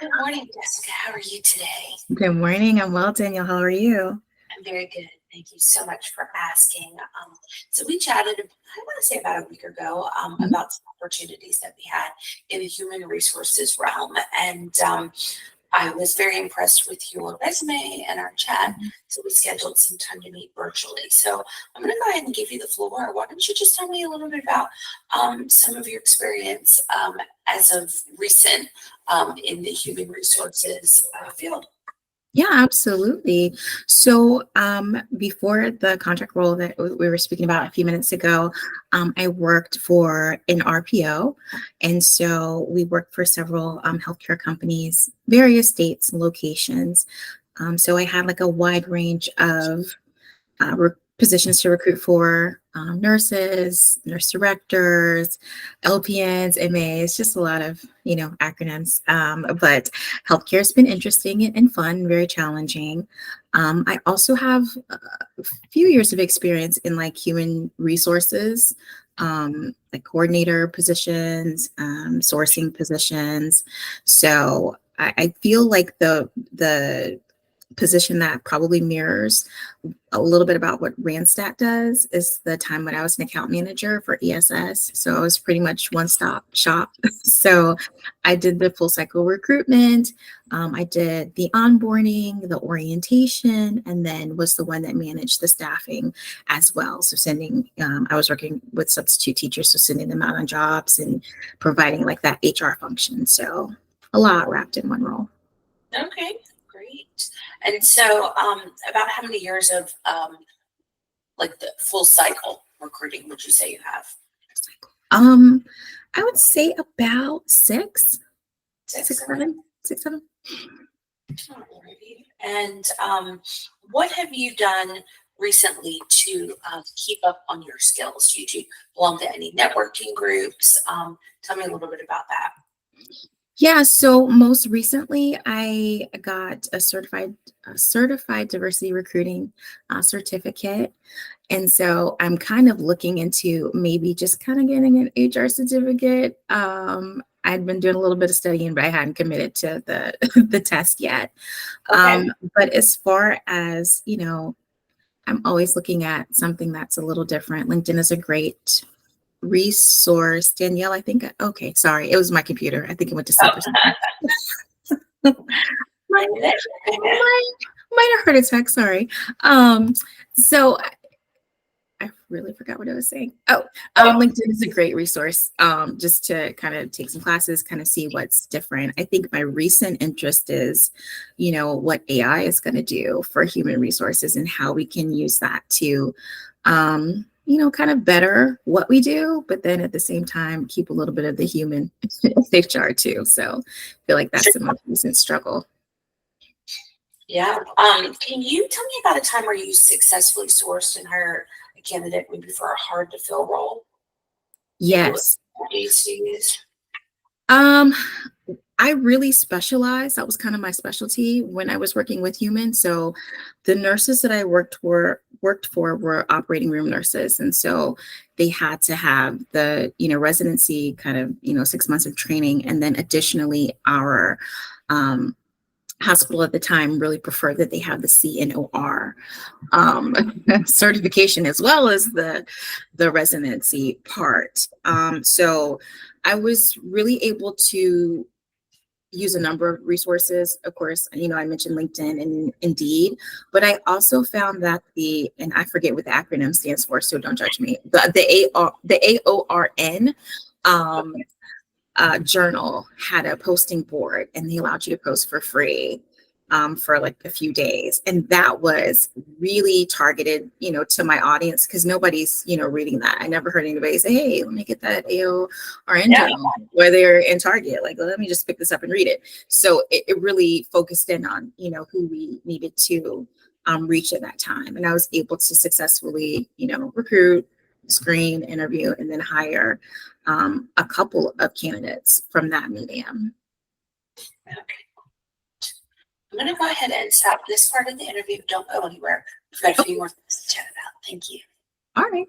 Good morning, Jessica. How are you today? Good morning. I'm well, Daniel. How are you? I'm very good. Thank you so much for asking. So we chatted, I want to say about a week ago, Mhm. about some opportunities that we had in the human resources realm. And I was very impressed with your resume and our chat. So we scheduled some time to meet virtually. So I'm going to go ahead and give you the floor. Why don't you just tell me a little bit about some of your experience as of recent in the human resources field? Yeah, absolutely. So, before the contract role that we were speaking about a few minutes ago, I worked for an RPO. And so we worked for several healthcare companies, various states and locations. So I had like a wide range of positions to recruit for nurses, nurse directors, LPNs, MAs, just a lot of, acronyms. But healthcare has been interesting and fun, very challenging. I also have a few years of experience in like human resources, like coordinator positions, sourcing positions. So I feel like the position that probably mirrors a little bit about what Randstad does is the time when I was an account manager for ESS. So I was pretty much one stop shop. So I did the full cycle recruitment. I did the onboarding, the orientation, and then was the one that managed the staffing as well. So I was working with substitute teachers, so sending them out on jobs and providing like that HR function. So a lot wrapped in one role. Okay, great. And so, about how many years of like the full cycle recruiting would you say you have? Um, I would say about six, Six, six, seven. seven, six, seven. Alrighty. And what have you done recently to keep up on your skills? Do you belong to any networking groups? Tell me a little bit about that. Yeah, so most recently I got a certified diversity recruiting certificate. And so I'm kind of looking into maybe just kind of getting an HR certificate. I'd been doing a little bit of studying, but I hadn't committed to the the test yet. Okay. But as far as, I'm always looking at something that's a little different. LinkedIn is a great resource. Danielle, I think, okay, sorry, it was my computer. I think it went to sleep or something. My, my, minor heart attack, sorry. So I really forgot what I was saying. Oh, Oh, LinkedIn is a great resource just to kind of take some classes, kind of see what's different. I think my recent interest is, what AI is going to do for human resources and how we can use that to, kind of better what we do, but then at the same time, keep a little bit of the human HR too. So I feel like that's the most recent struggle. yeah. Can you tell me about a time where you successfully sourced and hired a candidate maybe for a hard to fill role? Maybe what Yes. strategies you use? Um, I really specialized. That was kind of my specialty when I was working with humans. So the nurses that I worked for were operating room nurses. And so they had to have the, residency kind of, 6 months of training. And then additionally, our um, hospital at the time really preferred that they have the CNOR certification as well as the residency part. So I was really able to use a number of resources. Of course, I mentioned LinkedIn and Indeed, but I also found that and I forget what the acronym stands for, so don't judge me. The AORN um, journal had a posting board, and they allowed you to post for free for like a few days, and that was really targeted, to my audience because nobody's, reading that. I never heard anybody say, "Hey, let me get that AORN Yeah. journal," where they're in Target. Like, let me just pick this up and read it. So it really focused in on, who we needed to reach at that time, and I was able to successfully, recruit, screen, interview, and then hire a couple of candidates from that medium. Okay. I'm going to go ahead and stop this part of the interview. Don't go anywhere. We've got a few more things to chat about. Thank you. All right.